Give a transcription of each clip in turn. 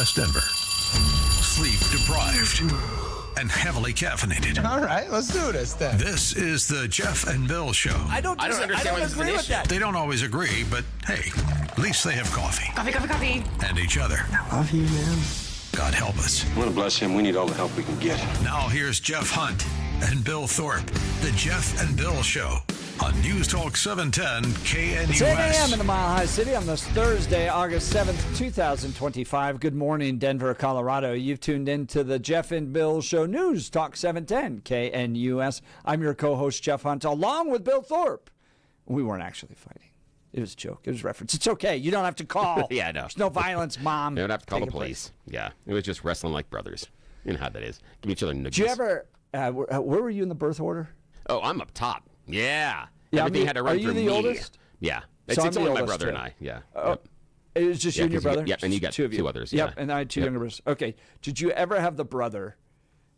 West Denver. Sleep deprived and heavily caffeinated. All right, let's do this then. This is the Jeff and Bill Show. I don't agree with that. They don't always agree, but hey, at least they have coffee. Coffee. And each other. I love you, man. God help us. I want to bless him. We need all the help we can get. Now here's Jeff Hunt and Bill Thorpe. The Jeff and Bill Show on News Talk 710 KNUS. It's 8 a.m. in the Mile High City on this Thursday, August 7th, 2025. Good morning, Denver, Colorado. You've tuned in to the Jeff and Bill Show, News Talk 710 KNUS. I'm your co-host, Jeff Hunt, along with Bill Thorpe. We weren't actually fighting. It was a joke. It was a reference. It's okay. You don't have to call. Yeah, I know. There's no violence, Mom. You don't have to call the police. Yeah, it was just wrestling like brothers. You know how that is. Give each other nudges. Did you ever, where were you in the birth order? Oh, I'm up top. Yeah. Yeah, Everything had to run through me. Are you the oldest? Yeah. So it's I'm only the my brother oldest, and I. Yeah. Yep. It was just you and your brother? Yep, and you got two others. Yep, Yeah. and I had two younger brothers. Okay. Did you ever have the brother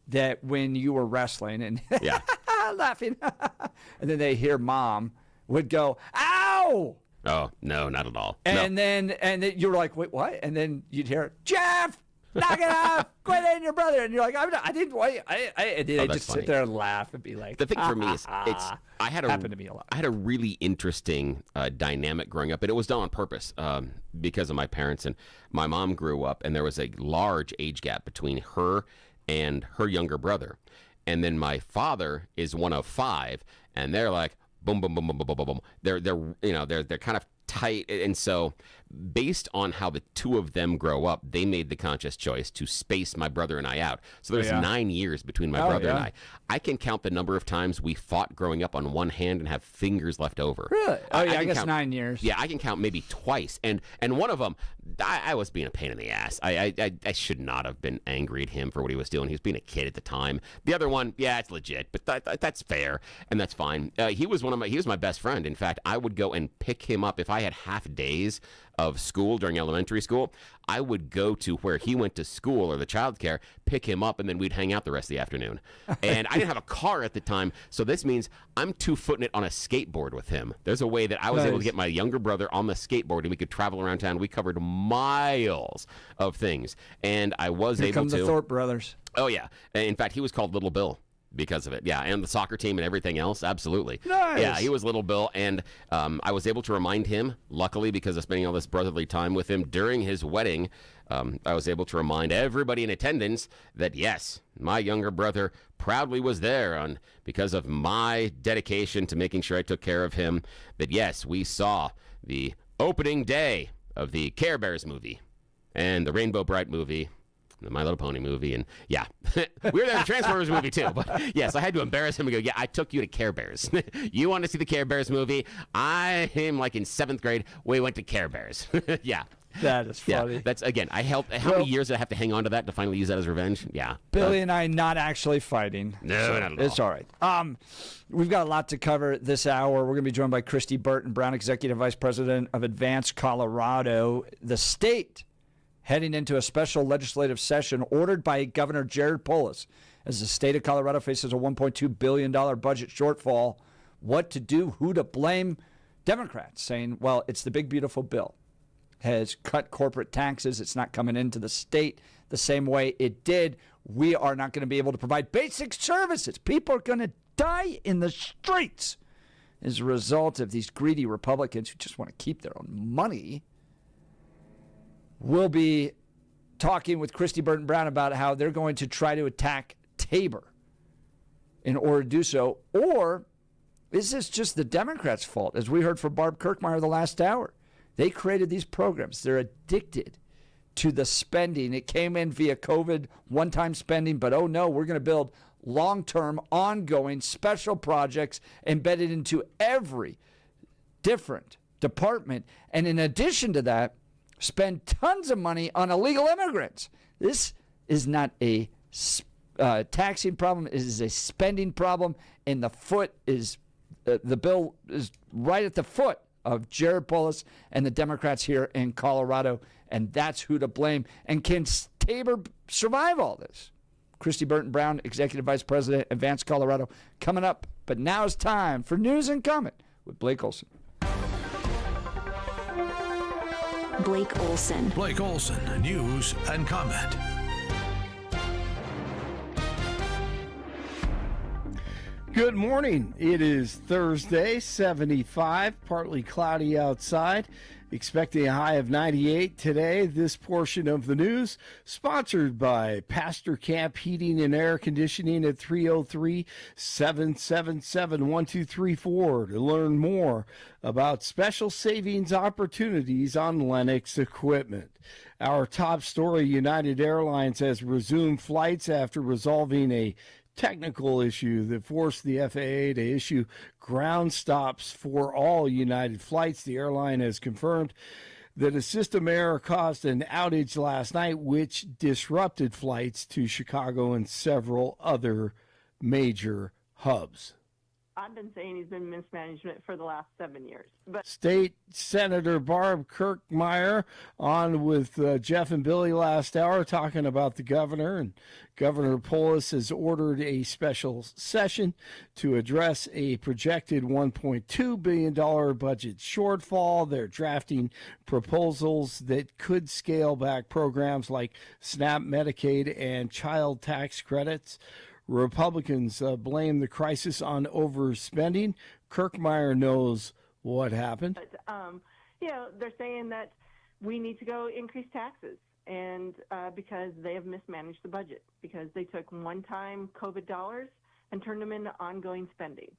that when you were wrestling and laughing, and then they hear Mom would go, ow! Oh, no, not at all. And then you were like, wait, what? And then you'd hear, Jeff, knock it off! Quit hitting your brother! And you're like, I didn't wait. And then just funny. sit there and laugh and be like, The thing for me is, happened to me a lot. I had a really interesting dynamic growing up, and it was done on purpose because of my parents. And my mom grew up, and there was a large age gap between her and her younger brother. And then my father is one of five, and they're like, boom, boom, boom, boom, boom, boom, boom. They're kind of tight, and so based on how the two of them grow up, they made the conscious choice to space my brother and I out. So there's 9 years between my brother and I. I can count the number of times we fought growing up on one hand and have fingers left over. Really? Oh, yeah, I guess count, 9 years. Yeah, I can count maybe twice. And one of them, I was being a pain in the ass. I should not have been angry at him for what he was doing. He was being a kid at the time. The other one, yeah, it's legit, but that's fair, and that's fine. He was my best friend. In fact, I would go and pick him up if I had half days of school during elementary school. I would go to where he went to school or the childcare, pick him up, and then we'd hang out the rest of the afternoon. And I didn't have a car at the time, so this means I'm 2-footing it on a skateboard with him. There's a way that I was able to get my younger brother on the skateboard, and we could travel around town. We covered miles of things, and I was Here able come to. the Thorpe brothers. Oh yeah, in fact, he was called Little Bill because of it. Yeah, and the soccer team and everything else, absolutely. Nice. Yeah, he was Little Bill, and I was able to remind him, luckily, because of spending all this brotherly time with him during his wedding, I was able to remind everybody in attendance that, yes, my younger brother proudly was there because of my dedication to making sure I took care of him, that, yes, we saw the opening day of the Care Bears movie and the Rainbow Bright movie, the My Little Pony movie, and yeah, we were there in the Transformers movie too, but yes, I had to embarrass him and go, yeah, I took you to Care Bears. You want to see the Care Bears movie? I am like in 7th grade. We went to Care Bears. Yeah. That is funny. Yeah, that's, again, how many years did I have to hang on to that to finally use that as revenge? Yeah. Billy and I not actually fighting. No, not at all. It's all right. We've got a lot to cover this hour. We're going to be joined by Kristi Burton Brown, Executive Vice President of Advance Colorado. The state heading into a special legislative session ordered by Governor Jared Polis as the state of Colorado faces a $1.2 billion budget shortfall. What to do, who to blame? Democrats saying, well, it's the big, beautiful bill. Has cut corporate taxes. It's not coming into the state the same way it did. We are not going to be able to provide basic services. People are going to die in the streets as a result of these greedy Republicans who just want to keep their own money. We'll be talking with Kristi Burton Brown about how they're going to try to attack TABOR in order to do so. Or is this just the Democrats' fault? As we heard from Barb Kirkmeyer the last hour, they created these programs. They're addicted to the spending. It came in via COVID, one-time spending, but oh no, we're going to build long-term, ongoing, special projects embedded into every different department. And in addition to that, spend tons of money on illegal immigrants. This is not a taxing problem. It is a spending problem, and the bill is right at the foot of Jared Polis and the Democrats here in Colorado, and that's who to blame. And can TABOR survive all this? Kristi Burton Brown, Executive Vice President, Advance Colorado, coming up. But now it's time for News and Comment with Blake Olson. Blake Olson. Blake Olson, news and comment. Good morning. It is Thursday, 75, partly cloudy outside. Expecting a high of 98 today. This portion of the news sponsored by Pastor Camp Heating and Air Conditioning at 303-777-1234 to learn more about special savings opportunities on Lennox equipment. Our top story, United Airlines has resumed flights after resolving a technical issue that forced the FAA to issue ground stops for all United flights. The airline has confirmed that a system error caused an outage last night, which disrupted flights to Chicago and several other major hubs. I've been saying he's been mismanagement for the last 7 years. But State Senator Barb Kirkmeyer on with Jeff and Billy last hour talking about the governor. And Governor Polis has ordered a special session to address a projected $1.2 billion budget shortfall. They're drafting proposals that could scale back programs like SNAP, Medicaid, and child tax credits. Republicans blame the crisis on overspending. Kirkmeyer knows what happened. they're saying that we need to go increase taxes, and because they have mismanaged the budget, because they took one-time COVID dollars and turned them into ongoing spending,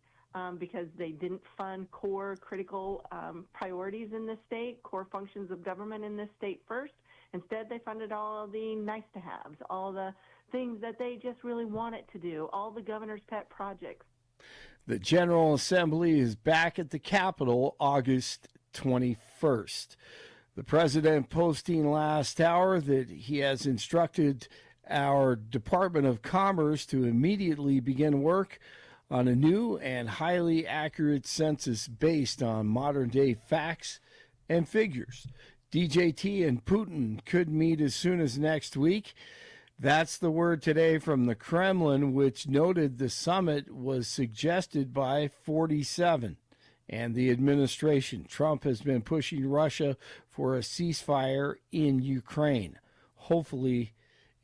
because they didn't fund core critical priorities in this state, core functions of government in this state first. Instead, they funded all the nice-to-haves, all the things that they just really wanted to do, all the governor's pet projects. The General Assembly is back at the Capitol August 21st. The president posting last hour that he has instructed our Department of Commerce to immediately begin work on a new and highly accurate census based on modern-day facts and figures. DJT and Putin could meet as soon as next week. That's the word today from the Kremlin, which noted the summit was suggested by 47 and the administration. Trump has been pushing Russia for a ceasefire in Ukraine. Hopefully,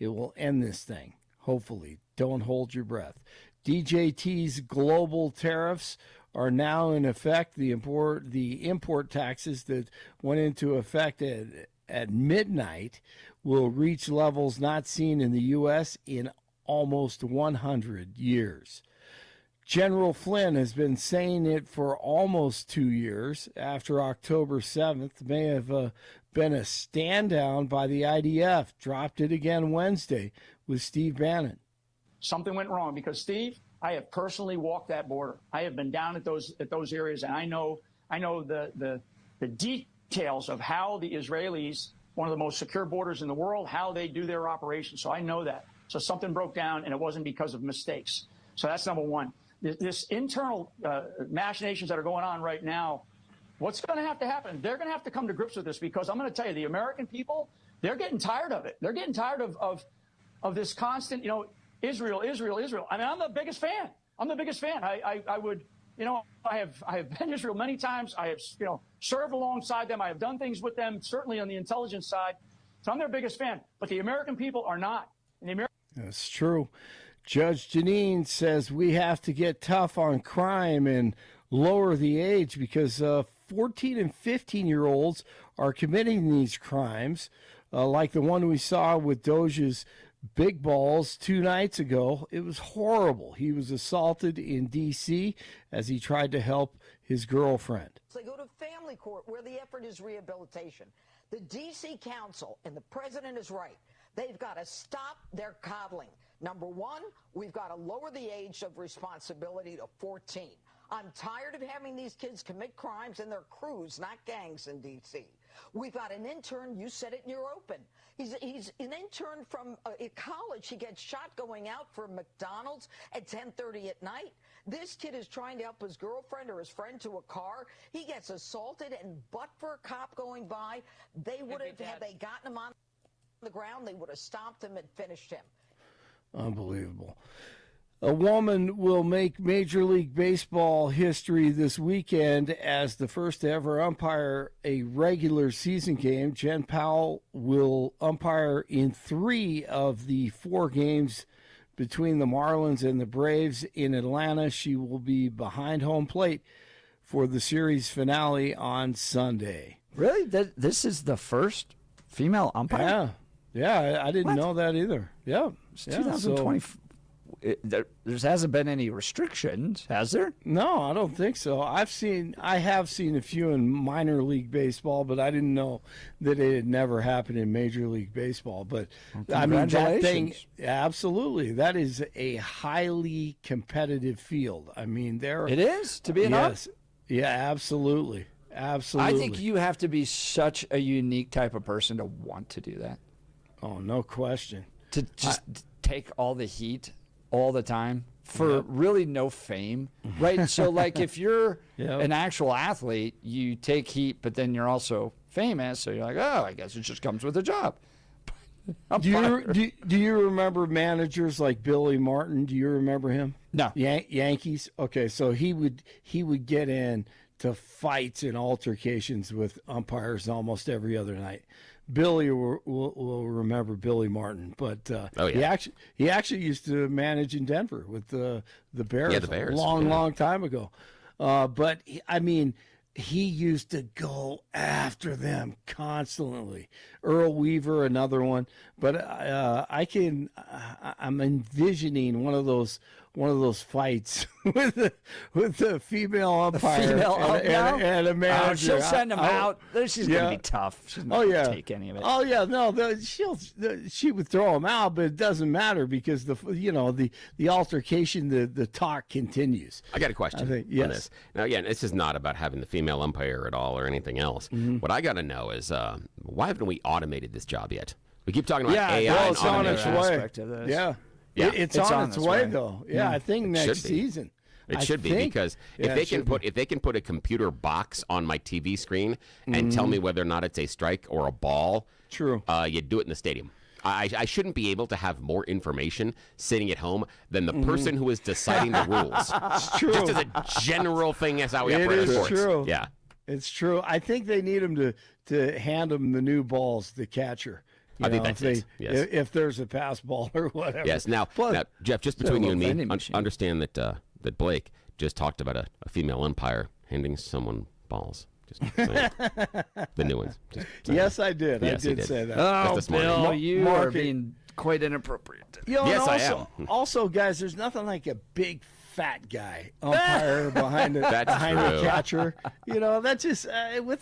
it will end this thing. Hopefully. Don't hold your breath. DJT's global tariffs are now in effect. The import taxes that went into effect at midnight will reach levels not seen in the U.S. in almost 100 years. General Flynn has been saying it for almost 2 years. After October 7th, may have been a stand down by the IDF. Dropped it again Wednesday with Steve Bannon. Something went wrong because, Steve, I have personally walked that border. I have been down at those areas, and I know the details of how the Israelis, one of the most secure borders in the world, how they do their operations. So I know that. So something broke down, and it wasn't because of mistakes. So that's number one. This internal machinations that are going on right now, what's going to have to happen? They're going to have to come to grips with this, because I'm going to tell you, the American people, they're getting tired of it. They're getting tired of this constant, Israel. I mean, I'm the biggest fan. I would, I have been to Israel many times. I have, served alongside them. I have done things with them, certainly on the intelligence side. So I'm their biggest fan. But the American people are not. That's true. Judge Janine says we have to get tough on crime and lower the age, because 14 and 15-year-olds are committing these crimes, like the one we saw with Doja's Big Balls 2 nights ago. It was horrible. He was assaulted in D.C. as he tried to help his girlfriend. They go to family court where the effort is rehabilitation. The D.C. Council, and the president is right, they've got to stop their coddling. Number one, we've got to lower the age of responsibility to 14. I'm tired of having these kids commit crimes in their crews, not gangs in D.C. We've got an intern, you said it in your open. He's an intern from college. He gets shot going out for McDonald's at 10:30 at night. This kid is trying to help his girlfriend or his friend to a car. He gets assaulted, and but for a cop going by, they would have, had they gotten him on the ground, they would have stopped him and finished him. Unbelievable. A woman will make Major League Baseball history this weekend as the first to ever umpire a regular season game. Jen Powell will umpire in 3 of the 4 games between the Marlins and the Braves in Atlanta. She will be behind home plate for the series finale on Sunday. Really? This is the first female umpire? Yeah, I didn't know that either. Yeah. It's 2020. There hasn't been any restrictions, has there? No, I don't think so. I have seen a few in minor league baseball, but I didn't know that it had never happened in Major League Baseball. But I mean, that thing, absolutely, that is a highly competitive field. I mean, it is to be an ump? Yeah, absolutely. Absolutely. I think you have to be such a unique type of person to want to do that. Oh, no question. To just take all the heat all the time for really no fame, right? So, like, if you're an actual athlete, you take heat, but then you're also famous, so you're like, oh, I guess it just comes with a job. Do you remember managers like Billy Martin? Do you remember him? No. Yankees? Okay, so he would get in to fights and altercations with umpires almost every other night. Billy will remember Billy Martin, but he actually used to manage in Denver with the Bears, a long time ago. But he used to go after them constantly. Earl Weaver, another one. But I'm envisioning one of those fights with the female umpire and a manager. She'll send him out. She's going to be tough. She's not going to take any of it. Oh yeah, no, she would throw him out, but it doesn't matter because the altercation, the talk continues. I got a question on this. Now again, this is not about having the female umpire at all or anything else. Mm-hmm. What I got to know is why haven't we automated this job yet? We keep talking about AI and automation. Aspect of this. Yeah. It's on its way, though. Yeah, I think next season. It should be because if they can put a computer box on my TV screen and tell me whether or not it's a strike or a ball, true, you do it in the stadium. I shouldn't be able to have more information sitting at home than the person who is deciding the rules. It's true. Just as a general thing, that's how we operate in sports. True. Yeah, it's true. I think they need him to hand him the new balls, the catcher. I think that's it. Yes. If there's a pass ball or whatever. Yes. Now, Jeff, just between you and me, understand that Blake just talked about a female umpire handing someone balls. Just saying. The new ones. Yes, I did. Yes, I did say that. Oh, Bill, you are being quite inappropriate. Yes, I am. Also, guys, there's nothing like a big fat guy umpire behind the catcher. That's just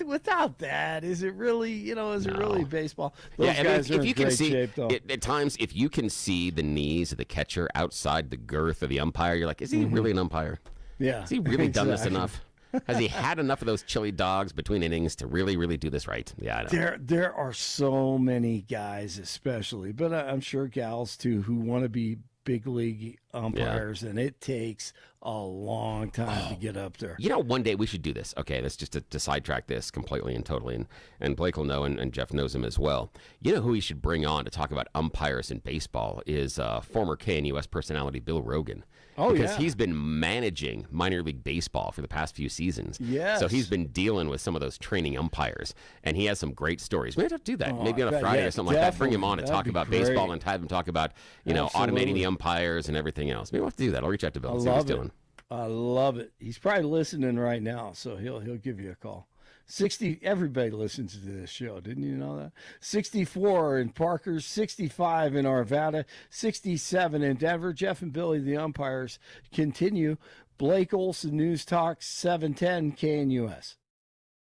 without that, is it really? Really baseball? Those guys are in great shape, though. At times, if you can see the knees of the catcher outside the girth of the umpire, you're like, is he really an umpire? Yeah. Has he really done this enough? Has he had enough of those chili dogs between innings to really, really do this right? Yeah, I know. There are so many guys, especially, but I'm sure gals too, who want to be big league umpires, and it takes a long time to get up there. One day we should do this. Okay, that's just to sidetrack this completely and totally, and Blake will know, and Jeff knows him as well. You know who we should bring on to talk about umpires in baseball is former KNUS personality Bill Rogan. Because he's been managing minor league baseball for the past few seasons. Yes. So he's been dealing with some of those training umpires, and he has some great stories. We have to do that maybe on a Friday or something like that. Bring him on and talk about baseball and have him talk about automating the umpires and everything else. Maybe we'll have to do that. I'll reach out to Bill and see what he's doing. I love it. He's probably listening right now, so he'll give you a call. 60. Everybody listens to this show. Didn't you know that? 64 in Parker, 65 in Arvada, 67 in Denver. Jeff and Billy, the umpires, continue. Blake Olson, News Talk, 710 KNUS.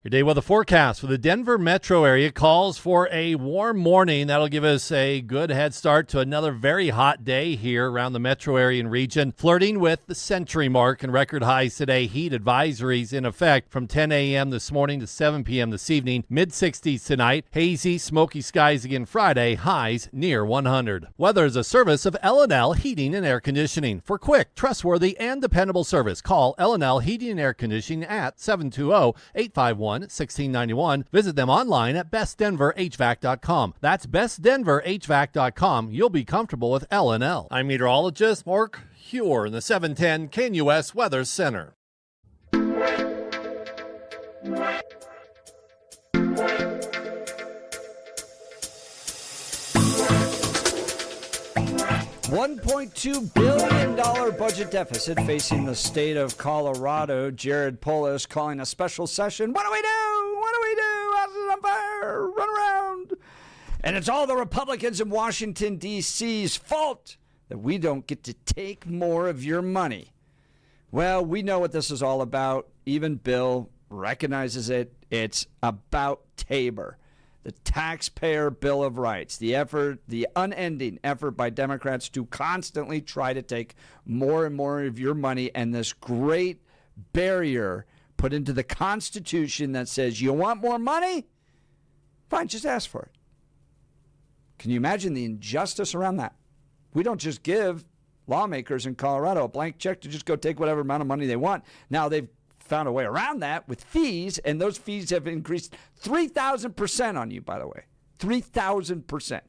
Your day weather forecast for the Denver metro area calls for a warm morning. That'll give us a good head start to another very hot day here around the metro area and region, flirting with the century mark and record highs today. Heat advisories in effect from 10 a.m. this morning to 7 p.m. this evening. Mid-60s tonight. Hazy, smoky skies again Friday. Highs near 100. Weather is a service of L&L Heating and Air Conditioning. For quick, trustworthy, and dependable service, call L&L Heating and Air Conditioning at 720-851 1691. Visit them online at bestdenverhvac.com. That's bestdenverhvac.com. You'll be comfortable with L&L. I'm meteorologist Mark Huer in the 710 KNUS Weather Center. $1.2 billion budget deficit facing the state of Colorado. Jared Polis calling a special session. What do we do? What do we do? House is on fire. Run around. And it's all the Republicans in Washington, D.C.'s fault that we don't get to take more of your money. Well, we know what this is all about. Even Bill recognizes it. It's about TABOR, the Taxpayer Bill of Rights, the unending effort by Democrats to constantly try to take more and more of your money, and this great barrier put into the Constitution that says, you want more money? Fine, just ask for it. Can you imagine the injustice around that? We don't just give lawmakers in Colorado a blank check to just go take whatever amount of money they want. Now they've found a way around that with fees, and those fees have increased 3,000% on you, by the way. 3,000%.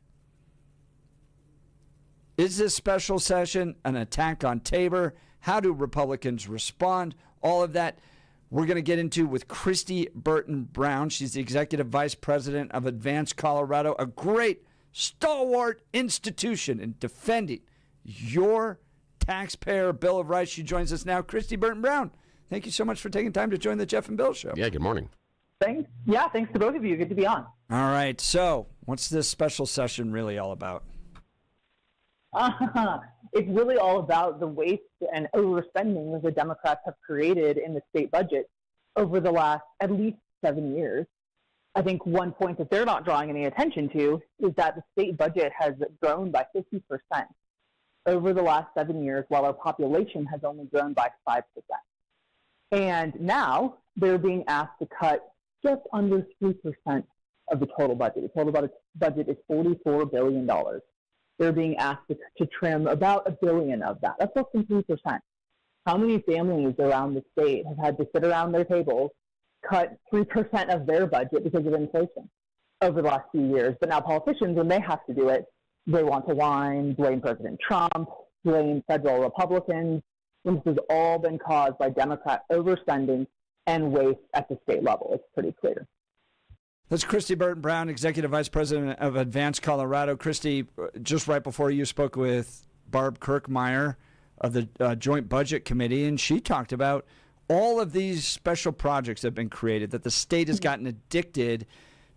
Is this special session an attack on TABOR? How do Republicans respond? All of that we're going to get into with Kristi Burton Brown. She's the Executive Vice President of Advance Colorado, a great stalwart institution in defending your taxpayer Bill of Rights. She joins us now. Kristi Burton Brown, thank you so much for taking time to join the Jeff and Bill Show. Yeah, good morning. Thanks. Yeah, thanks to both of you. Good to be on. All right. So what's this special session really all about? It's really all about the waste and overspending that the Democrats have created in the state budget over the last at least 7 years. I think one point that they're not drawing any attention to is that the state budget has grown by 50% over the last 7 years, while our population has only grown by 5%. And now they're being asked to cut just under 3% of the total budget. The total budget is $44 billion. They're being asked to trim about $1 billion of that. That's less than 3%. How many families around the state have had to sit around their tables, cut 3% of their budget because of inflation over the last few years? But now politicians, when they have to do it, they want to whine, blame President Trump, blame federal Republicans. And this has all been caused by Democrat overspending and waste at the state level. It's pretty clear. That's Kristi Burton Brown, Executive Vice President of Advance Colorado. Kristi, just right before you spoke with Barb Kirkmeyer of the Joint Budget Committee, and she talked about all of these special projects that have been created, that the state has gotten addicted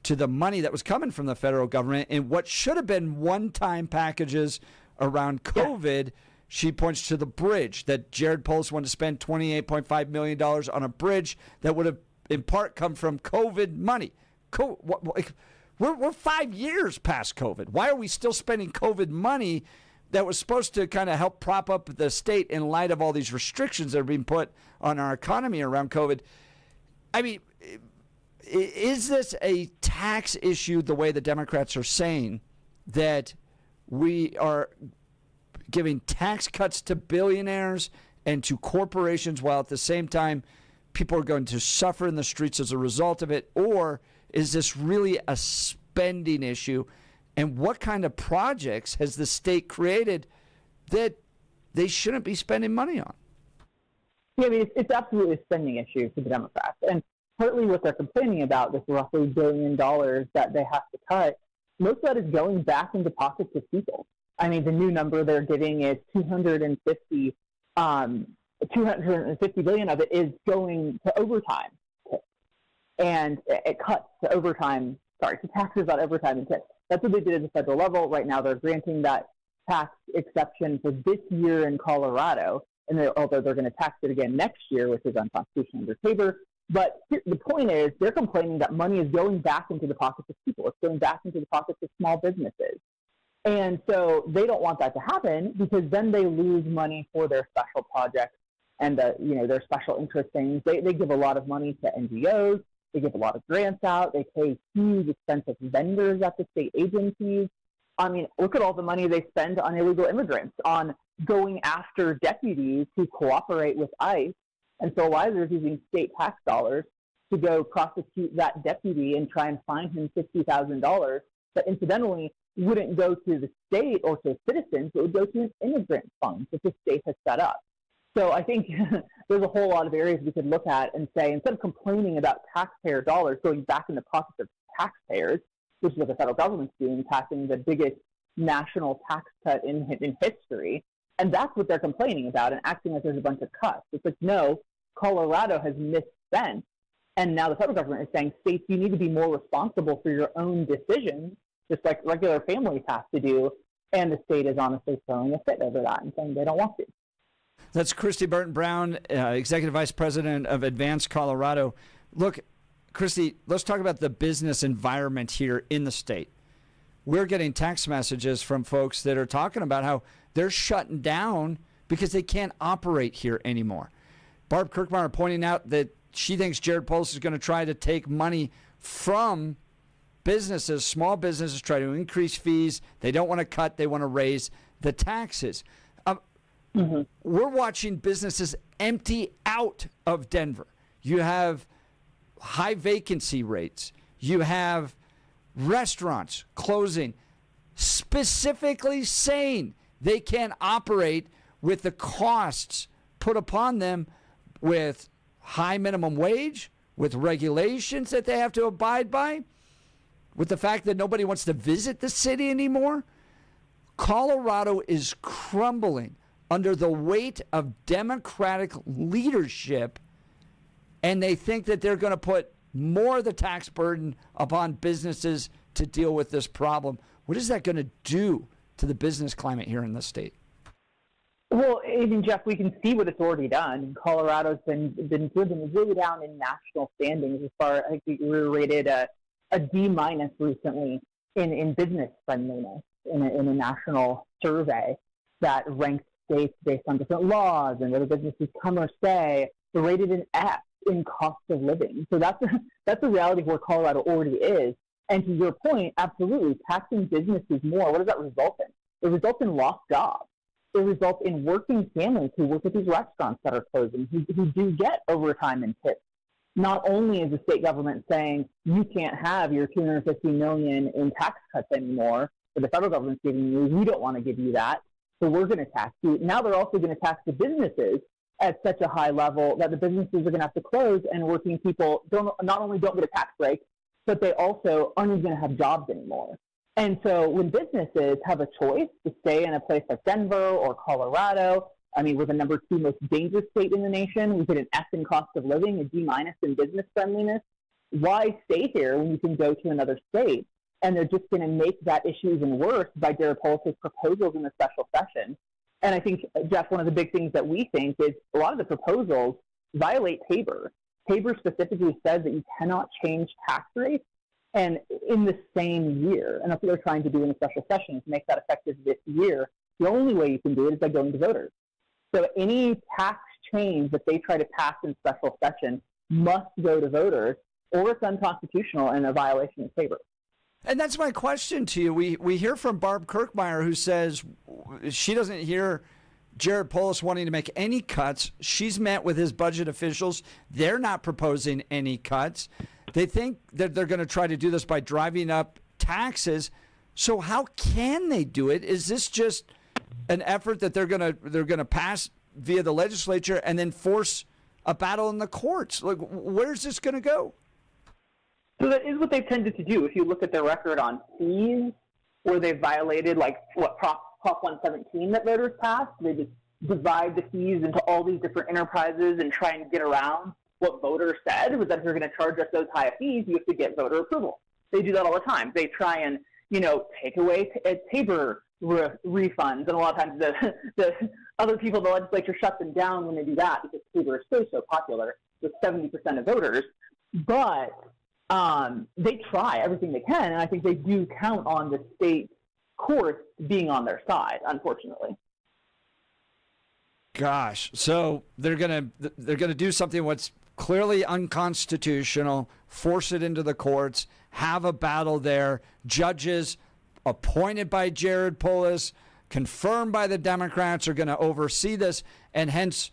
to the money that was coming from the federal government and what should have been one-time packages around COVID. Yeah. She points to the bridge that Jared Polis wanted to spend $28.5 million on a bridge that would have in part come from COVID money. We're 5 years past COVID. Why are we still spending COVID money that was supposed to kind of help prop up the state in light of all these restrictions that are being put on our economy around COVID? I mean, is this a tax issue the way the Democrats are saying that we are giving tax cuts to billionaires and to corporations while at the same time people are going to suffer in the streets as a result of it? Or is this really a spending issue? And what kind of projects has the state created that they shouldn't be spending money on? Yeah, I mean, it's absolutely a spending issue for the Democrats. And partly what they're complaining about, this roughly $1 billion that they have to cut, most of that is going back into pockets of people. I mean, the new number they're giving is 250 billion of it is going to overtime. And it cuts to overtime, to taxes on overtime and tips. That's what they did at the federal level. Right now, they're granting that tax exception for this year in Colorado, and although they're going to tax it again next year, which is unconstitutional under TABOR. But the point is, they're complaining that money is going back into the pockets of people. It's going back into the pockets of small businesses. And so they don't want that to happen, because then they lose money for their special projects and their special interest things. They give a lot of money to NGOs. They give a lot of grants out. They pay huge, expensive vendors at the state agencies. I mean, look at all the money they spend on illegal immigrants, on going after deputies who cooperate with ICE. And so a lot of they're using state tax dollars to go prosecute that deputy and try and fine him $50,000 that incidentally wouldn't go to the state or to citizens, it would go to an immigrant fund that the state has set up. So I think there's a whole lot of areas we could look at and say, instead of complaining about taxpayer dollars going back in the pockets of taxpayers, which is what the federal government's doing, passing the biggest national tax cut in history, and that's what they're complaining about and acting like there's a bunch of cuts. It's like, no, Colorado has misspent, and now the federal government is saying, states, you need to be more responsible for your own decisions, just like regular families have to do, and the state is honestly throwing a fit over that and saying they don't want to. That's Kristi Burton Brown, Executive Vice President of Advanced Colorado. Look, Kristi, let's talk about the business environment here in the state. We're getting text messages from folks that are talking about how they're shutting down because they can't operate here anymore. Barb Kirkmeyer pointing out that she thinks Jared Polis is going to try to take money from businesses, small businesses, try to increase fees. They don't want to cut. They want to raise the taxes. We're watching businesses empty out of Denver. You have high vacancy rates. You have restaurants closing, specifically saying they can't operate with the costs put upon them with high minimum wage, with regulations that they have to abide by, with the fact that nobody wants to visit the city anymore. Colorado is crumbling under the weight of Democratic leadership, and they think that they're going to put more of the tax burden upon businesses to deal with this problem. What is that going to do to the business climate here in the state? Well, even Jeff, we can see what it's already done. Colorado's been driven really down in national standings as far. I think we were rated a D- recently in business friendliness in a national survey that ranked states based on different laws and whether businesses come or stay. They're rated an F in cost of living. So that's a reality of where Colorado already is. And to your point, absolutely, taxing businesses more, what does that result in? It results in lost jobs. It results in working families who work at these restaurants that are closing, who do get overtime and tips. Not only is the state government saying you can't have your $250 million in tax cuts anymore, but the federal government's giving you, we don't want to give you that, so we're going to tax you. Now they're also going to tax the businesses at such a high level that the businesses are going to have to close, and working people not only don't get a tax break, but they also aren't even going to have jobs anymore. And so when businesses have a choice to stay in a place like Denver or Colorado, I mean, we're the number 2 most dangerous state in the nation. We get an F in cost of living, a D- in business friendliness. Why stay here when you can go to another state? And they're just going to make that issue even worse by Jared Polis' proposals in the special session. And I think, Jeff, one of the big things that we think is a lot of the proposals violate TABOR. TABOR specifically says that you cannot change tax rates and in the same year. And that's what they're trying to do in the special session, to make that effective this year. The only way you can do it is by going to voters. So any tax change that they try to pass in special session must go to voters, or it's unconstitutional and a violation of TABOR. And that's my question to you. We hear from Barb Kirkmeyer, who says she doesn't hear Jared Polis wanting to make any cuts. She's met with his budget officials. They're not proposing any cuts. They think that they're going to try to do this by driving up taxes. So how can they do it? Is this just an effort that they're going to pass via the legislature and then force a battle in the courts? Like, where's this going to go? So that is what they've tended to do. If you look at their record on fees, where they've violated, like what Prop 117 that voters passed, they just divide the fees into all these different enterprises and try and get around what voters said was that if you're going to charge us those high fees, you have to get voter approval. They do that all the time. They try and, take away TABOR refunds, and a lot of times the other people in the legislature shut them down when they do that because TABOR is so popular with 70% of voters. But they try everything they can, and I think they do count on the state courts being on their side, unfortunately. Gosh, so they're gonna do something what's clearly unconstitutional, force it into the courts, have a battle there, judges appointed by Jared Polis, confirmed by the Democrats, are going to oversee this, and hence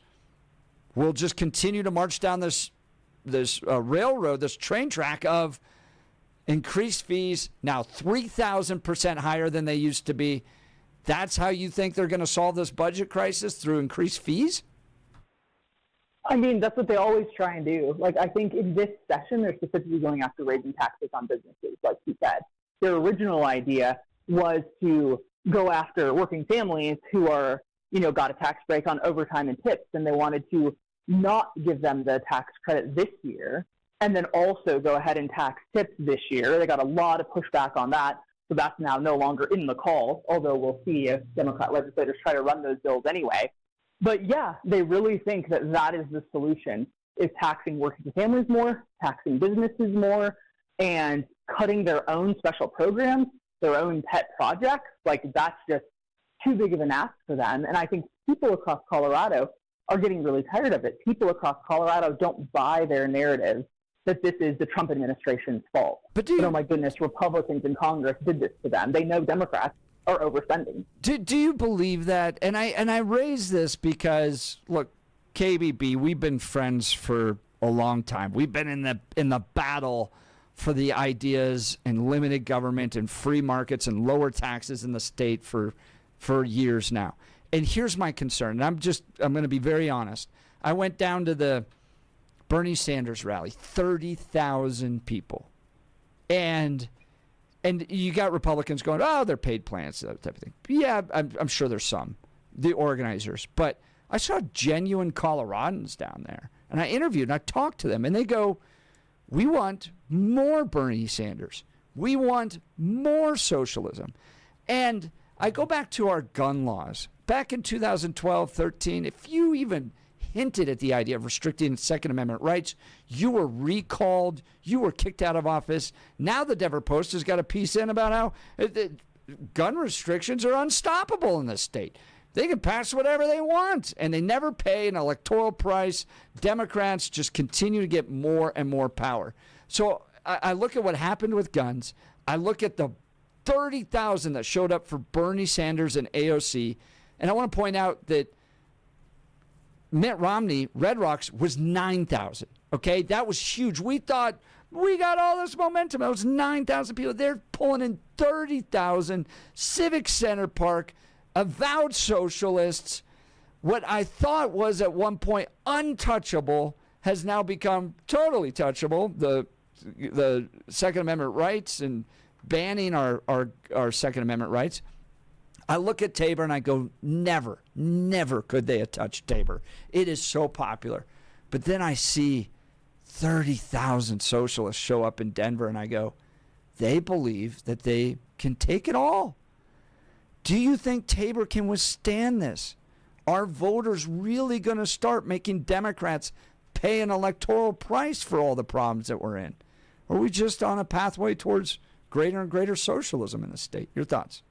we'll just continue to march down this railroad, this train track of increased fees, now 3,000% higher than they used to be. That's how you think they're going to solve this budget crisis, through increased fees? I mean, that's what they always try and do. Like, I think in this session, they're specifically going after raising taxes on businesses, like you said. Their original idea was to go after working families who are, got a tax break on overtime and tips, and they wanted to not give them the tax credit this year, and then also go ahead and tax tips this year. They got a lot of pushback on that, so that's now no longer in the call, although we'll see if Democrat legislators try to run those bills anyway. But yeah, they really think that that is the solution, is taxing working families more, taxing businesses more, and cutting their own special programs, their own pet projects. Like, that's just too big of an ask for them. And I think people across Colorado are getting really tired of it. People across Colorado don't buy their narrative that this is the Trump administration's fault. But oh my goodness, Republicans in Congress did this to them. They know Democrats are overspending. Do you believe that? And I raise this because, look, KBB, we've been friends for a long time. We've been in the battle for the ideas and limited government and free markets and lower taxes in the state for years now. And here's my concern. And I'm going to be very honest. I went down to the Bernie Sanders rally, 30,000 people. And you got Republicans going, oh, they're paid plans, that type of thing. Yeah, I'm sure there's some, the organizers. But I saw genuine Coloradans down there. And I interviewed and I talked to them. And they go, we want more Bernie Sanders. We want more socialism. And I go back to our gun laws. Back in 2012, 13, if you even hinted at the idea of restricting Second Amendment rights, you were recalled, you were kicked out of office. Now the Denver Post has got a piece in about how gun restrictions are unstoppable in this state. They can pass whatever they want, and they never pay an electoral price. Democrats just continue to get more and more power. So I look at what happened with guns. I look at the 30,000 that showed up for Bernie Sanders and AOC, and I want to point out that Mitt Romney, Red Rocks, was 9,000. Okay, that was huge. We thought we got all this momentum. It was 9,000 people. They're pulling in 30,000. Civic Center Park, avowed socialists. What I thought was at one point untouchable has now become totally touchable. The Second Amendment rights and banning our Second Amendment rights. I look at Tabor and I go, never could they have touched Tabor. It is so popular. But then I see 30,000 socialists show up in Denver and I go, they believe that they can take it all. Do you think Tabor can withstand this? Are voters really going to start making Democrats pay an electoral price for all the problems that we're in? Or are we just on a pathway towards greater and greater socialism in the state? Your thoughts?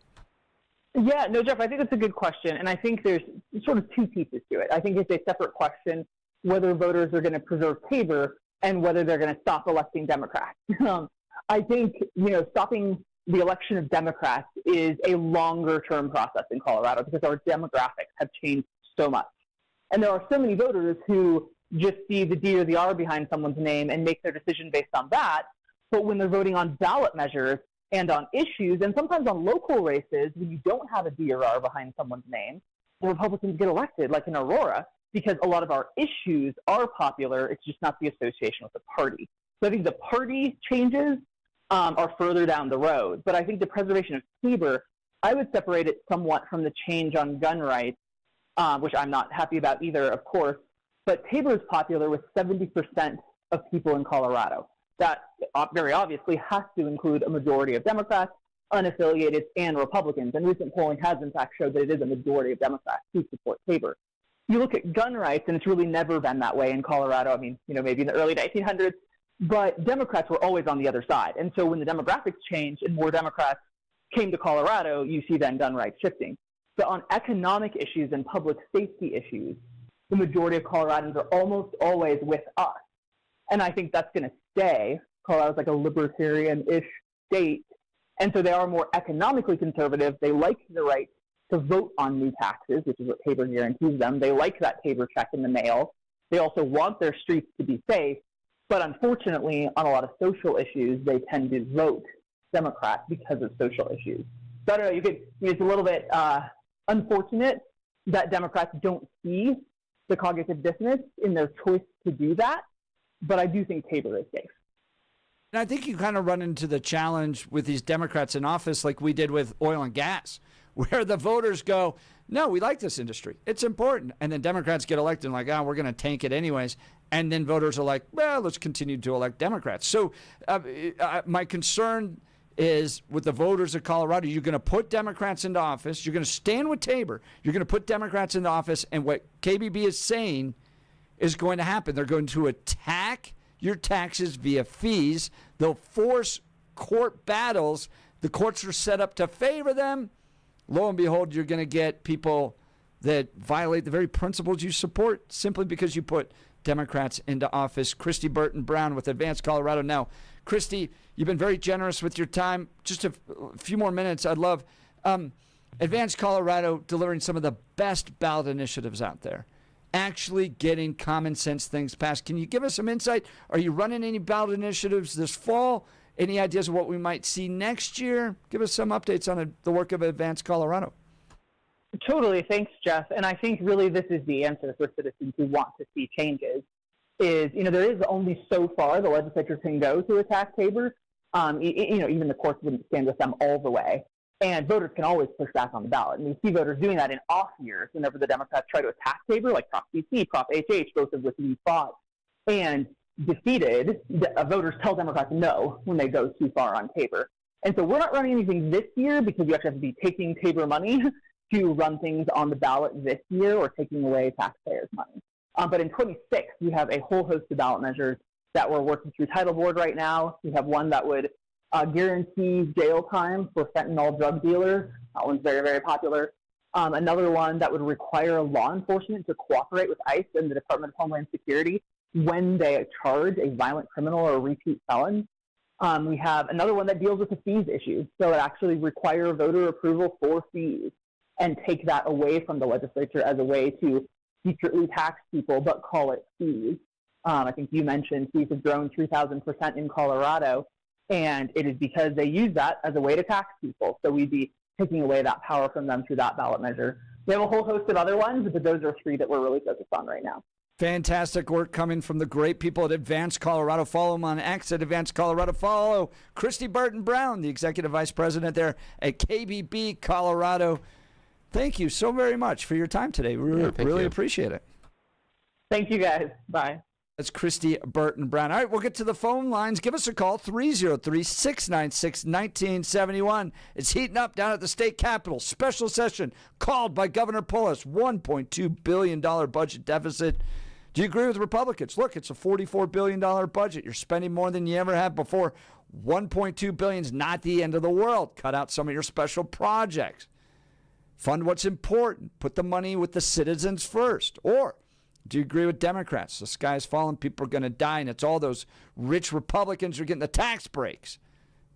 Yeah, no, Jeff, I think that's a good question. And I think there's sort of two pieces to it. I think it's a separate question whether voters are going to preserve Tabor and whether they're going to stop electing Democrats. I think, stopping the election of Democrats is a longer-term process in Colorado because our demographics have changed so much. And there are so many voters who just see the D or the R behind someone's name and make their decision based on that. But when they're voting on ballot measures and on issues, and sometimes on local races, when you don't have a D or R behind someone's name, the Republicans get elected, like in Aurora, because a lot of our issues are popular. It's just not the association with the party. So I think the party changes are further down the road. But I think the preservation of Tabor, I would separate it somewhat from the change on gun rights, which I'm not happy about either, of course. But Tabor is popular with 70% of people in Colorado. That very obviously has to include a majority of Democrats, unaffiliated, and Republicans. And recent polling has, in fact, showed that it is a majority of Democrats who support Tabor. You look at gun rights, and it's really never been that way in Colorado. I mean, maybe in the early 1900s, but Democrats were always on the other side. And so when the demographics changed and more Democrats came to Colorado, you see then gun rights shifting. But on economic issues and public safety issues, the majority of Coloradans are almost always with us. And I think that's going to stay. Colorado's like a libertarian-ish state. And so they are more economically conservative. They like the right to vote on new taxes, which is what Tabor guarantees them. They like that Tabor check in the mail. They also want their streets to be safe. But unfortunately, on a lot of social issues, they tend to vote Democrat because of social issues. So I don't know, it's a little bit unfortunate that Democrats don't see the cognitive dissonance in their choice to do that, but I do think TABOR is safe. And I think you kind of run into the challenge with these Democrats in office like we did with oil and gas, where the voters go, no, we like this industry. It's important. And then Democrats get elected and like, we're going to tank it anyways. And then voters are like, well, let's continue to elect Democrats. So my concern is with the voters of Colorado, you're going to put Democrats into office. You're going to stand with TABOR. You're going to put Democrats into office. And what KBB is saying is going to happen. They're going to attack your taxes via fees. They'll force court battles. The courts are set up to favor them. Lo and behold, you're going to get people that violate the very principles you support simply because you put Democrats into office. Kristi Burton Brown with Advance Colorado. Now, Kristi, you've been very generous with your time. Just a few more minutes. I'd love Advance Colorado delivering some of the best ballot initiatives out there, actually getting common sense things passed. Can you give us some insight? Are you running any ballot initiatives this fall? Any ideas of what we might see next year? Give us some updates on the work of Advance Colorado. Totally. Thanks, Jeff. And I think really this is the answer for citizens who want to see changes is, there is only so far the legislature can go to attack TABOR. Even the courts wouldn't stand with them all the way. And voters can always push back on the ballot. And we see voters doing that in off years whenever the Democrats try to attack TABOR, like Prop CC, Prop HH, both of which we fought and defeated. Voters tell Democrats no when they go too far on TABOR. And so we're not running anything this year because you actually have to be taking TABOR money to run things on the ballot this year or taking away taxpayers' money. But in 26, we have a whole host of ballot measures that we're working through TITLE right now. We have one that would guarantee jail time for fentanyl drug dealers. That one's very, very popular. Another one that would require law enforcement to cooperate with ICE and the Department of Homeland Security when they charge a violent criminal or a repeat felon. We have another one that deals with the fees issue. So it actually require voter approval for fees and take that away from the legislature as a way to secretly tax people, but call it fees. I think you mentioned fees have grown 3,000% in Colorado, and it is because they use that as a way to tax people. So we'd be taking away that power from them through that ballot measure. We have a whole host of other ones, but those are three that we're really focused on right now. Fantastic work coming from the great people at Advance Colorado. Follow them on X at Advance Colorado. Follow Kristi Burton Brown, the Executive Vice President there at KBB Colorado. Thank you so very much for your time today. We really appreciate it. Thank you, guys. Bye. That's Kristi Burton Brown. All right, we'll get to the phone lines. Give us a call, 303-696-1971. It's heating up down at the state capitol. Special session called by Governor Polis. $1.2 billion budget deficit. Do you agree with Republicans? Look, it's a $44 billion budget. You're spending more than you ever have before. $1.2 billion is not the end of the world. Cut out some of your special projects. Fund what's important. Put the money with the citizens first. Or do you agree with Democrats? The sky's falling, people are going to die, and it's all those rich Republicans who are getting the tax breaks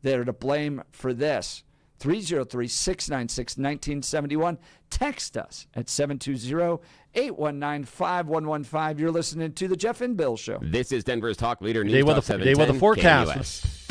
that are to blame for this. 303-696-1971. Text us at 720-819-5115. You're listening to The Jeff and Bill Show. This is Denver's Talk Leader News Day Talk with 710 the forecast. KUS.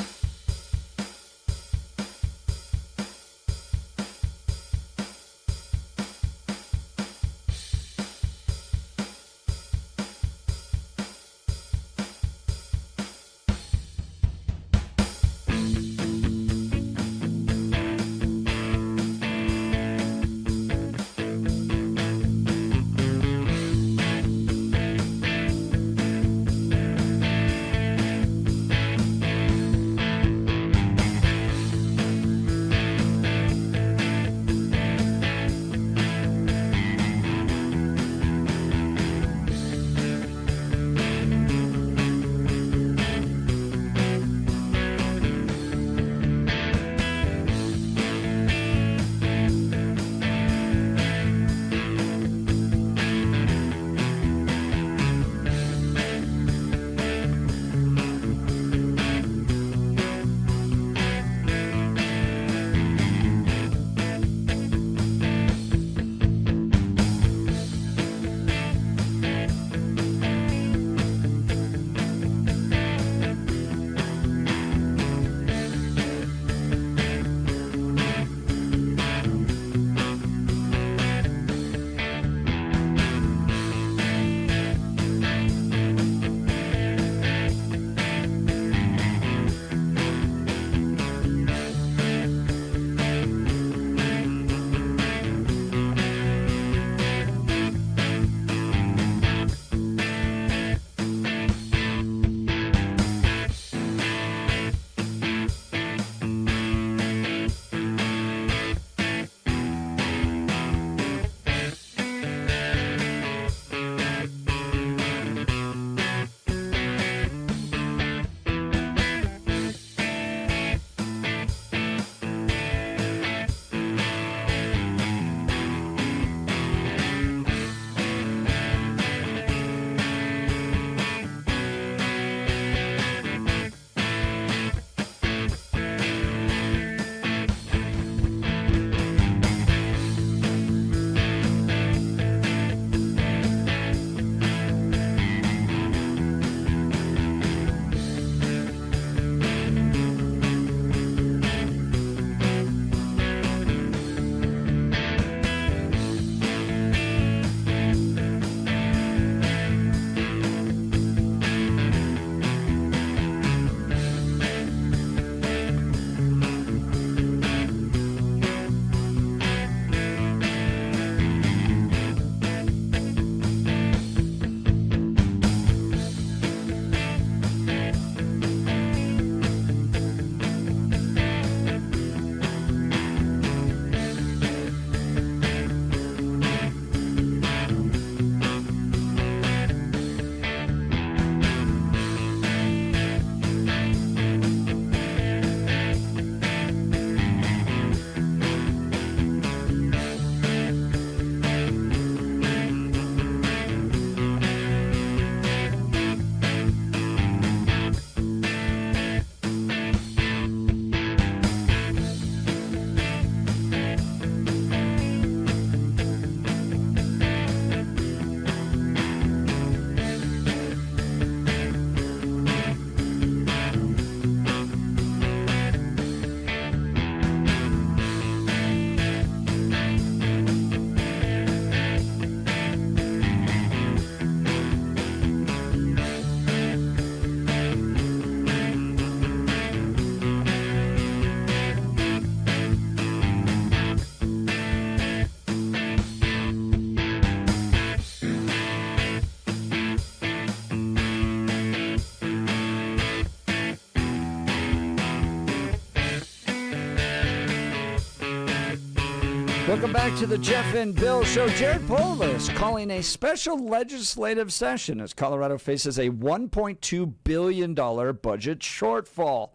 Welcome back to the Jeff and Bill Show. Jared Polis calling a special legislative session as Colorado faces a $1.2 billion budget shortfall.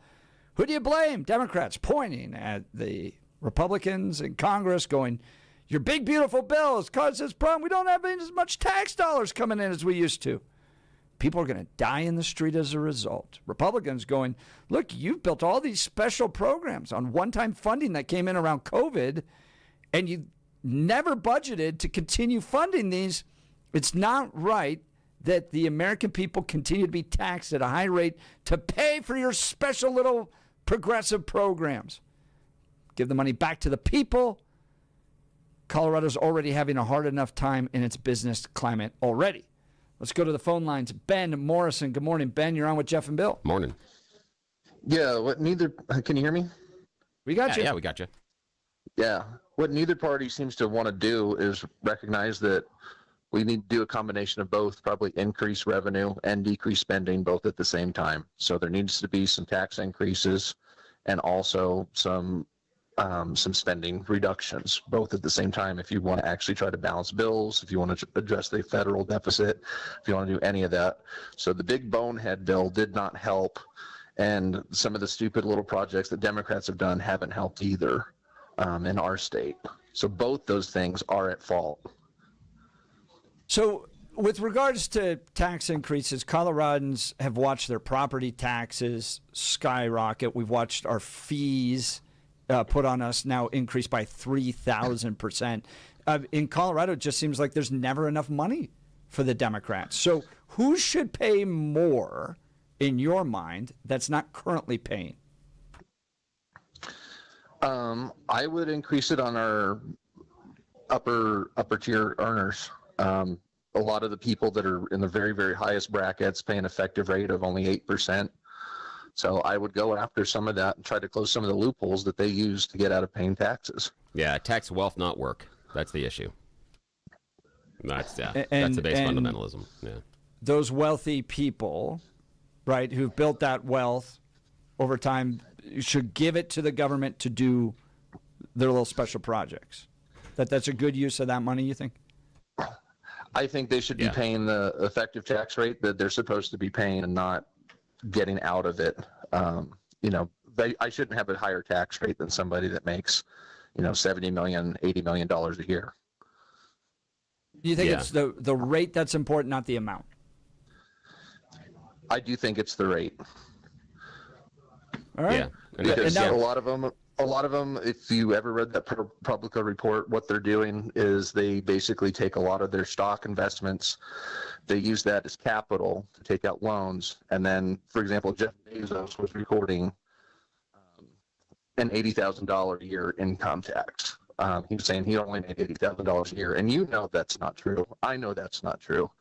Who do you blame? Democrats pointing at the Republicans in Congress going, your big, beautiful bill has caused this problem. We don't have as much tax dollars coming in as we used to. People are going to die in the street as a result. Republicans going, look, you've built all these special programs on one-time funding that came in around COVID, and you never budgeted to continue funding these. It's not right that the American people continue to be taxed at a high rate to pay for your special little progressive programs. Give the money back to the people. Colorado's already having a hard enough time in its business climate already. Let's go to the phone lines. Ben Morrison. Good morning, Ben. You're on with Jeff and Bill. Morning. Yeah, can you hear me? We got you. Yeah, we got you. Yeah. What neither party seems to want to do is recognize that we need to do a combination of both, probably increase revenue and decrease spending both at the same time. So there needs to be some tax increases and also some spending reductions both at the same time if you want to actually try to balance bills, if you want to address the federal deficit, if you want to do any of that. So the big bonehead bill did not help, and some of the stupid little projects that Democrats have done haven't helped either. In our state. So both those things are at fault. So with regards to tax increases, Coloradans have watched their property taxes skyrocket. We've watched our fees put on us now increase by 3,000%. In Colorado, it just seems like there's never enough money for the Democrats. So who should pay more, in your mind, that's not currently paying? I would increase it on our upper tier earners. A lot of the people that are in the very, very highest brackets pay an effective rate of only 8%. So I would go after some of that and try to close some of the loopholes that they use to get out of paying taxes. Yeah, tax wealth, not work. That's the issue. That's the base and fundamentalism. Yeah. Those wealthy people, right, who've built that wealth over time, should give it to the government to do their little special projects. That's a good use of that money, you think? I think they should be paying the effective tax rate that they're supposed to be paying and not getting out of it. I shouldn't have a higher tax rate than somebody that makes, $70 million, $80 million a year. Do you think it's the rate that's important, not the amount? I do think it's the rate. All right. Yeah. Because a lot of them, if you ever read that Publica report, what they're doing is they basically take a lot of their stock investments, they use that as capital to take out loans, and then, for example, Jeff Bezos was recording an $80,000 a year income tax. He was saying he only made $80,000 a year, and that's not true. I know that's not true.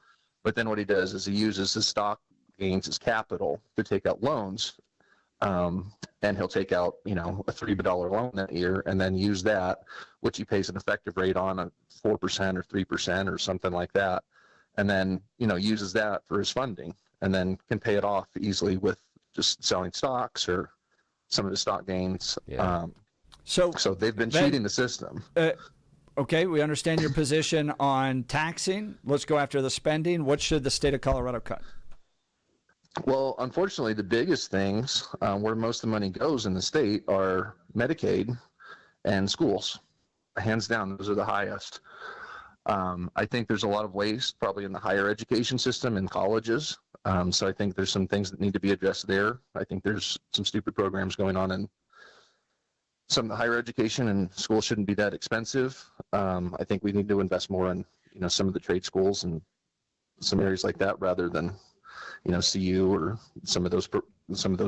But then what he does is he uses his stock gains as capital to take out loans. And he'll take out, a $3 loan that year and then use that, which he pays an effective rate on, 4% or 3% or something like that. And then, uses that for his funding and then can pay it off easily with just selling stocks or some of the stock gains. Yeah. So they've been cheating the system. Okay, we understand your position on taxing. Let's go after the spending. What should the state of Colorado cut? Well, unfortunately, the biggest things where most of the money goes in the state are Medicaid and schools. Hands down, those are the highest. I think there's a lot of waste probably in the higher education system in colleges. So I think there's some things that need to be addressed there. I think there's some stupid programs going on in some of the higher education, and schools shouldn't be that expensive. I think we need to invest more in, some of the trade schools and some areas like that rather than CU or some of those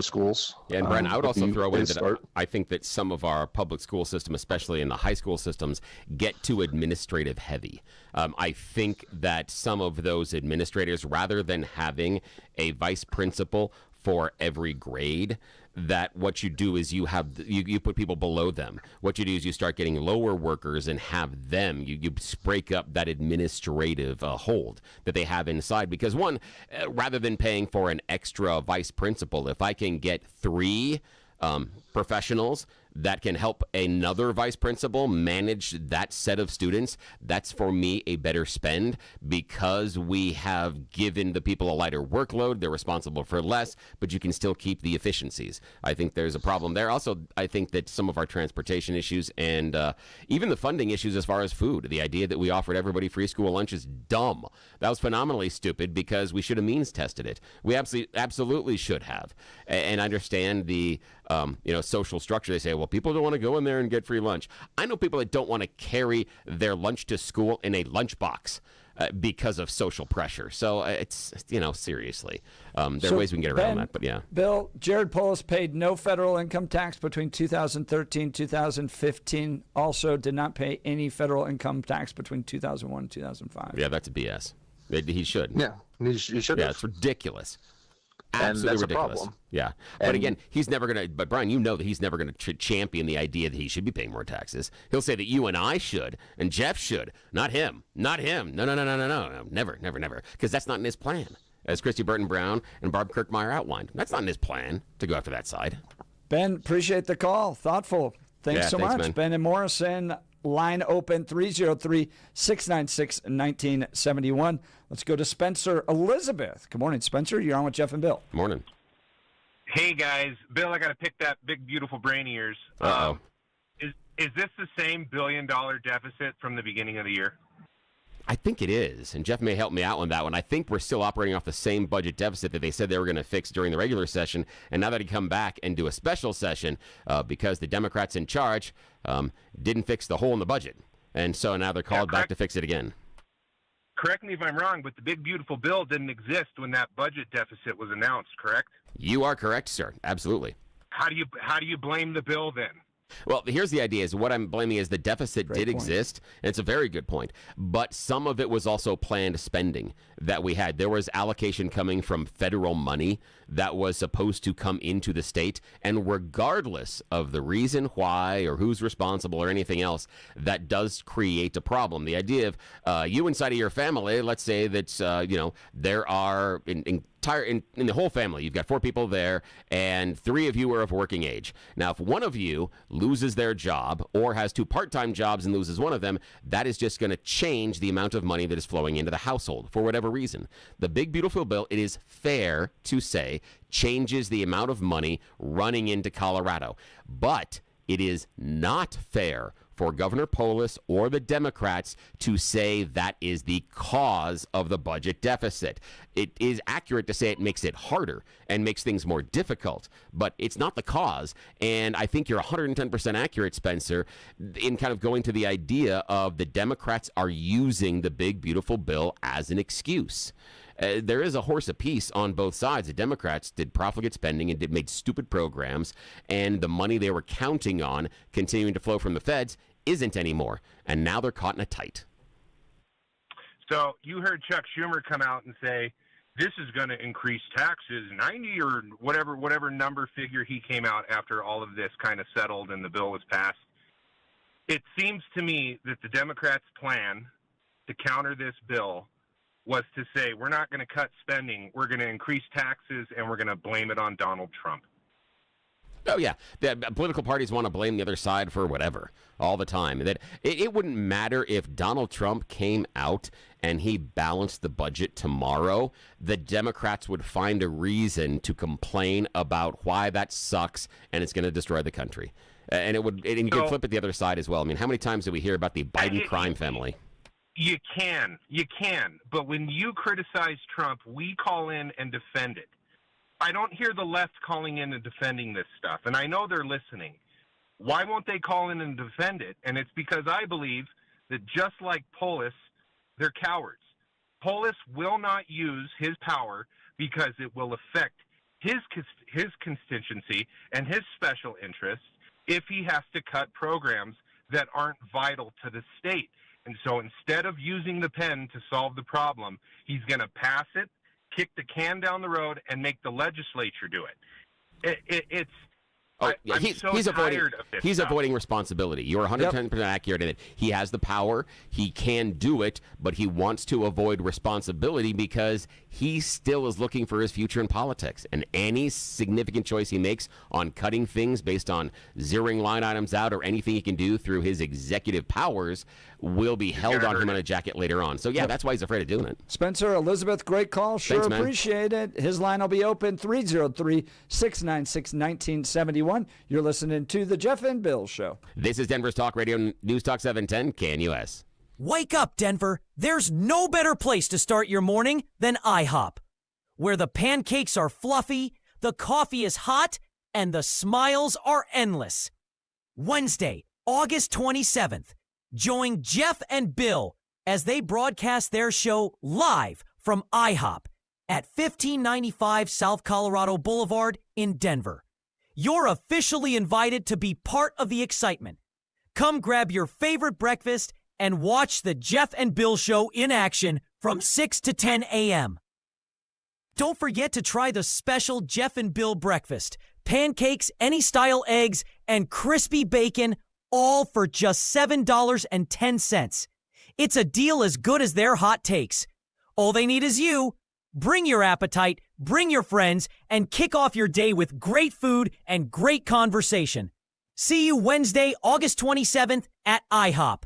schools. Yeah, and Brent, I would also throw in that I think that some of our public school system, especially in the high school systems, get too administrative heavy. I think that some of those administrators, rather than having a vice principal for every grade, that what you do is you put people below them. What you do is you start getting lower workers and have them, you break up that administrative hold that they have inside. Because one, rather than paying for an extra vice principal, if I can get 3 professionals that can help another vice principal manage that set of students, that's for me a better spend, because we have given the people a lighter workload. They're responsible for less, but you can still keep the efficiencies. I think there's a problem there. Also, I think that some of our transportation issues and even the funding issues as far as food, the idea that we offered everybody free school lunch is dumb. That was phenomenally stupid because we should have means tested it. We absolutely should have. And understand the social structure. They say, well, people don't want to go in there and get free lunch. I know people that don't want to carry their lunch to school in a lunchbox because of social pressure. So it's, seriously, there are ways we can get around that, but yeah. Bill, Jared Polis paid no federal income tax between 2013 and 2015. Also did not pay any federal income tax between 2001 and 2005. Yeah, that's a BS. He should. Yeah, he should. Yeah, it's ridiculous. And that's ridiculous. A problem. Yeah. But again, he's never going to, but Brian, you know that he's never going to champion the idea that he should be paying more taxes. He'll say that you and I should, and Jeff should, not him. Not him. No. Never. Because that's not in his plan. As Kristi Burton Brown and Barb Kirkmeyer outlined. That's not in his plan to go after that side. Ben, appreciate the call. Thoughtful. Thanks so much. Man. Ben and Morrison, line open 303-696-1971. Let's go to Spencer Elizabeth. Good morning, Spencer. You're on with Jeff and Bill. Good morning. Hey, guys. Bill, I got to pick that big, beautiful brain of yours. Uh-oh. Is this the same billion-dollar deficit from the beginning of the year? I think it is, and Jeff may help me out on that one. I think we're still operating off the same budget deficit that they said they were going to fix during the regular session, and now that he come back and do a special session because the Democrats in charge didn't fix the hole in the budget, and so now they're called back to fix it again. Correct me if I'm wrong, but the big, beautiful bill didn't exist when that budget deficit was announced, correct? You are correct, sir. Absolutely. How do you blame the bill then? Well, here's the idea: is what I'm blaming is the deficit did exist, and it's a very good point. But some of it was also planned spending that we had. There was allocation coming from federal money that was supposed to come into the state, and regardless of the reason why or who's responsible or anything else, that does create a problem. The idea of you inside of your family, let's say that there are in the whole family, you've got 4 people there, and 3 of you are of working age. Now, if one of you loses their job or has 2 part-time jobs and loses one of them, that is just going to change the amount of money that is flowing into the household for whatever reason. The big, beautiful bill, it is fair to say, changes the amount of money running into Colorado. But it is not fair for Governor Polis or the Democrats to say that is the cause of the budget deficit. It is accurate to say it makes it harder and makes things more difficult, but it's not the cause. And I think you're 110% accurate, Spencer, in kind of going to the idea of the Democrats are using the big, beautiful bill as an excuse. There is a horse apiece on both sides. The Democrats did profligate spending and made stupid programs, and the money they were counting on continuing to flow from the feds isn't anymore, and now they're caught in a tight. So you heard Chuck Schumer come out and say, this is going to increase taxes 90 or whatever number figure he came out after all of this kind of settled and the bill was passed. It seems to me that the Democrats' plan to counter this bill was to say, we're not going to cut spending, we're going to increase taxes, and we're going to blame it on Donald Trump. Oh, yeah. The political parties want to blame the other side for whatever all the time. That it wouldn't matter if Donald Trump came out and he balanced the budget tomorrow. The Democrats would find a reason to complain about why that sucks and it's going to destroy the country. And you can flip it the other side as well. I mean, how many times do we hear about the Biden crime family? You can. But when you criticize Trump, we call in and defend it. I don't hear the left calling in and defending this stuff, and I know they're listening. Why won't they call in and defend it? And it's because I believe that just like Polis, they're cowards. Polis will not use his power because it will affect his constituency and his special interests if he has to cut programs that aren't vital to the state. And so instead of using the pen to solve the problem, he's going to pass it, kick the can down the road, and make the legislature do it. Oh, yeah, I'm he's avoiding. tired of this He's stuff. avoiding responsibility. You're 110% accurate in it. He has the power. He can do it, but he wants to avoid responsibility because he still is looking for his future in politics. And any significant choice he makes on cutting things based on zeroing line items out or anything he can do through his executive powers will be held on him on a jacket later on. So, yeah, that's why he's afraid of doing it. Spencer, Elizabeth, great call. Sure. Thanks, man. Appreciate it. His line will be open 303-696-1971. You're listening to The Jeff and Bill Show. This is Denver's Talk Radio, News Talk 710, KNUS. Wake up, Denver. There's no better place to start your morning than IHOP, where the pancakes are fluffy, the coffee is hot, and the smiles are endless. Wednesday, August 27th, join Jeff and Bill as they broadcast their show live from IHOP at 1595 South Colorado Boulevard in Denver. You're officially invited to be part of the excitement. Come grab your favorite breakfast and watch the Jeff and Bill Show in action from 6 to 10 a.m. Don't forget to try the special Jeff and Bill breakfast. Pancakes, any style eggs, and crispy bacon, all for just $7.10. It's a deal as good as their hot takes. All they need is you. Bring your appetite, bring your friends, and kick off your day with great food and great conversation. See you Wednesday, August 27th at IHOP.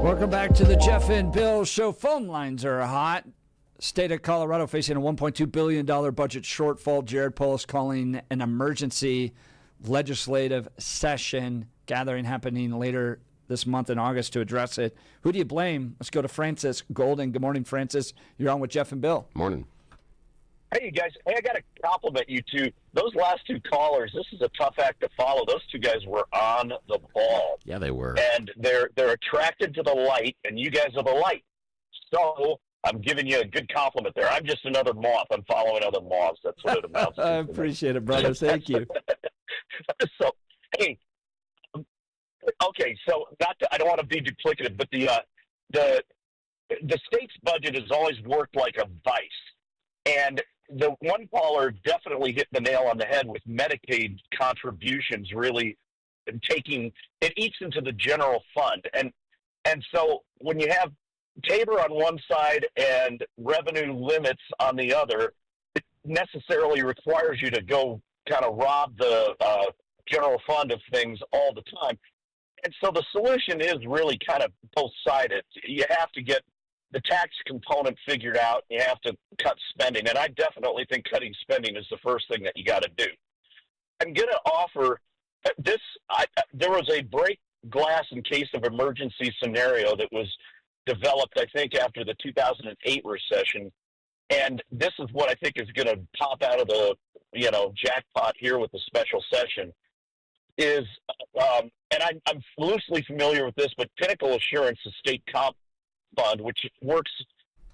Welcome back to the Jeff and Bill Show. Phone lines are hot. State of Colorado facing a $1.2 billion budget shortfall. Jared Polis calling an emergency legislative session gathering happening later this month in August to address it. Who do you blame? Let's go to Francis Golden. Good morning, Francis. You're on with Jeff and Bill. Morning. Hey, you guys. Hey, I got to compliment you two. Those last two callers, this is a tough act to follow. Those two guys were on the ball. Yeah, they were. And they're attracted to the light, and you guys are the light. So I'm giving you a good compliment there. I'm just another moth. I'm following other moths. That's what it amounts to. I appreciate it, brother. Thank you. So, hey, okay. So, I don't want to be duplicative, but the state's budget has always worked like a vice, and the one caller definitely hit the nail on the head with Medicaid contributions really taking it eats into the general fund, and so when you have TABOR on one side and revenue limits on the other, it necessarily requires you to go kind of rob the general fund of things all the time. And so the solution is really kind of both-sided. You have to get the tax component figured out. You have to cut spending. And I definitely think cutting spending is the first thing that you got to do. I'm going to offer this. There was a break glass in case of emergency scenario that was developed, I think, after the 2008 recession. And this is what I think is going to pop out of the, jackpot here with the special session is, and I'm loosely familiar with this, but Pinnacle Assurance, the state comp fund, which works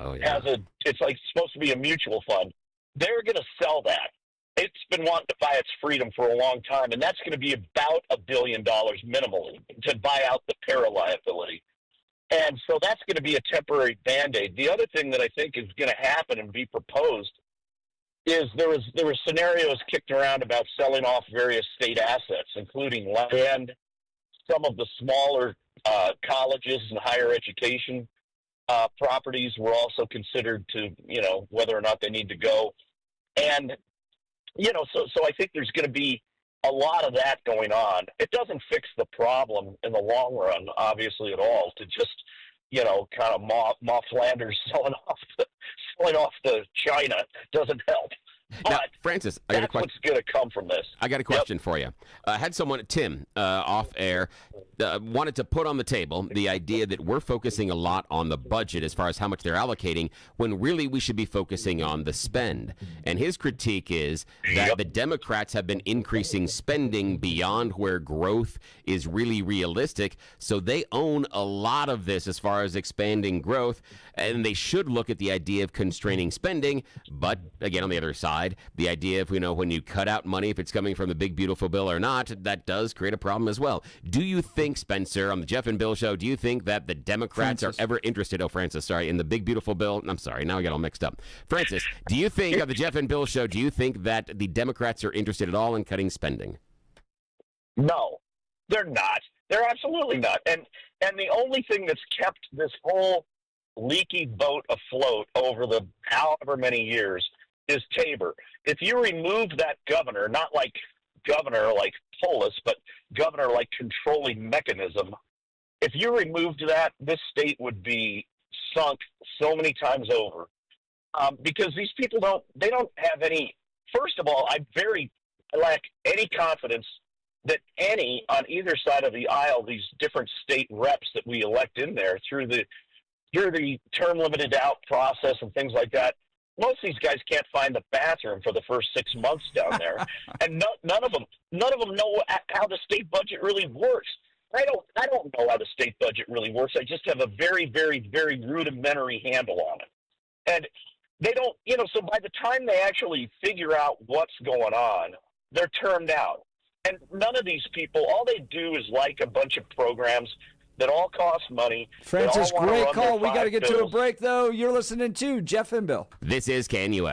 as it's like supposed to be a mutual fund. They're going to sell that. It's been wanting to buy its freedom for a long time, and that's going to be about $1 billion minimally to buy out the para liability. And so that's going to be a temporary Band-Aid. The other thing that I think is going to happen and be proposed is there were scenarios kicked around about selling off various state assets, including land, some of the smaller colleges and higher education properties were also considered to, whether or not they need to go. And, so I think there's going to be a lot of that going on. It doesn't fix the problem in the long run, obviously, at all, to just, kind of moth Flanders selling off the China doesn't help. But now, Francis, I got a question. That's what's going to come from this. I got a question for you. I had someone, Tim, off air, wanted to put on the table the idea that we're focusing a lot on the budget as far as how much they're allocating, when really we should be focusing on the spend. And his critique is that the Democrats have been increasing spending beyond where growth is really realistic. So they own a lot of this as far as expanding growth, and they should look at the idea of constraining spending. But again, on the other side, the idea of, when you cut out money, if it's coming from the big, beautiful bill or not, that does create a problem as well. Do you think, Spencer, on the Jeff and Bill show, do you think that the Democrats are ever interested, in the big, beautiful bill? I'm sorry, now I got all mixed up. Francis, do you think, on the Jeff and Bill show, do you think that the Democrats are interested at all in cutting spending? No, they're not. They're absolutely not. And the only thing that's kept this whole leaky boat afloat over the however many years is TABOR. If you remove that governor, not like governor like Polis, but governor like controlling mechanism, if you removed that, this state would be sunk so many times over. Because these people don't have any, first of all, I lack any confidence that any on either side of the aisle, these different state reps that we elect in there through the term limited out process and things like that, most of these guys can't find the bathroom for the first 6 months down there, and none of them know how the state budget really works. I don't know how the state budget really works. I just have a very, very, very rudimentary handle on it, and they don't. So by the time they actually figure out what's going on, they're termed out. And none of these people, all they do is like a bunch of programs that all cost money. Francis, great call. We got to get to a break, though. You're listening to Jeff and Bill. This is KNUS.